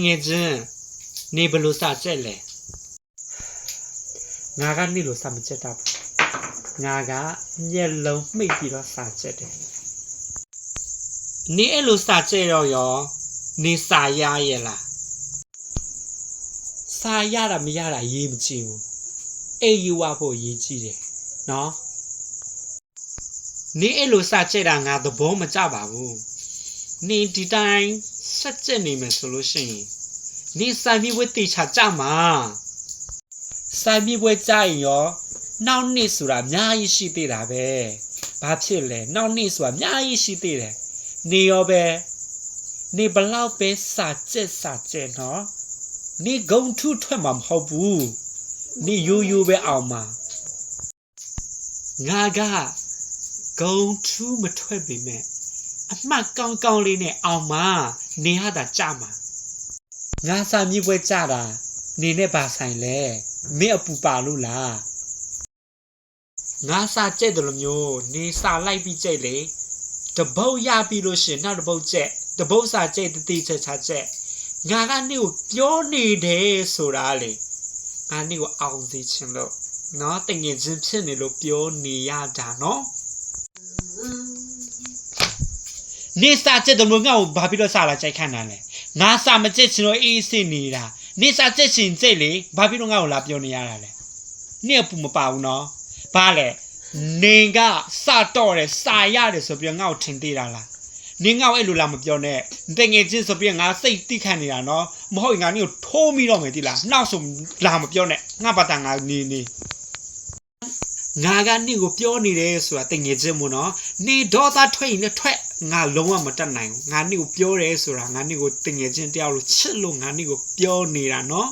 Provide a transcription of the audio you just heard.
ငယ်ချင်းနေဘလို့စာချက်လဲငါကနေလို့စာမချက်တာငါကမျက်လုံးမှိတ်ပြီးတော့စာချက်တယ်နေအဲ့လိုစာချက်တော့ရောနေစာရရဲ့လားစာရတာမရတာရေးမကြည့်ဘူးအေးယူဝဖို့ရေးကြည့်တယ်နော်နေအဲ့လိုစာချက်တာငါသဘောမကျပါဘူးနေဒီတိုင်းဆက်ချက်နေမယ်ဆိုလို့ရှိရင်နေစာမြေဝဲတေချာကြမှာစာမြေဝဲကြရင်ရောနောက်နှစ်ဆိုတာအများကြီးရှိသေးတာပဲဘာဖြစ်လဲနောက်နှစ်ဆိုတာအများကြီးရှိသေးတယ်နေရောပဲနေဘလောက်ပဲစာချက်နော်နေဂုံထုထွက်မှာမဟုတ်ဘူးနေရိုးပဲအောင်မှာငါကဂုံထုမထွက်ပေမဲ့အမှတ်ကောင်းလေးနဲ့အောင်မှာနေဟာတာကြမှာငါစာမြေပွဲကြတာနေနဲ့ပါဆိုင်လဲမင်းအပူပါလို့လားငါစာကြက်တယ်လို့မျိုးနေစာလိုက်ပြီးကြက်လေတပုတ်ရပြီးလို့ရှင်နောက်တပုတ်ကြက်တပုတ်စာကြက်တတိချက်ချချက်ငါကနေကိုပြောနေတယ်ဆိုတာလေငါနေကိုအောင်စီချင်လို့နော်တငယ်ချင်းဖြစ်နေလို့ပြောနေရတာနော်နေစာကြက်တယ်လို့ငါ့ကိုဘာပြီးတော့စာလာကြိုက်ခံတာလဲငါစာမကြက်ချင်လို့အေးစစ်နေတာနေစာကြက်ချင်ကြက်လေဘာပြီးတော့ငါ့ကိုလာပြောနေရတာလဲနေအပူမပါဘူးနော်ဘာလဲနေကစာတော့တယ်စာရတယ်ဆိုပြီးငါ့ကိုထင်သေးတာလားနေငါ့ကိုအဲ့လိုလာမပြောနဲ့တငယ်ချင်းဆိုပြီးငါစိတ်တိခတ်နေတာနော်မဟုတ်ရင်ငါနေကိုထိုးမိတော့မယ်တိလားနောက်ဆိုလာမပြောနဲ့ငါဘာတာငါနေငါကနေကိုပြောနေတယ်ဆိုတာတငယ်ချင်းမို့နော်နေဒေါသထွက်ရင်လည်းထွက်ငါလုံးဝမတတ်နိုင်ဘူးငါနေကိုပြောတယ်ဆိုတာငါနေကိုတငယ်ချင်းတယောက်လိုချစ်လို့ငါနေကိုပြောနေတာနော်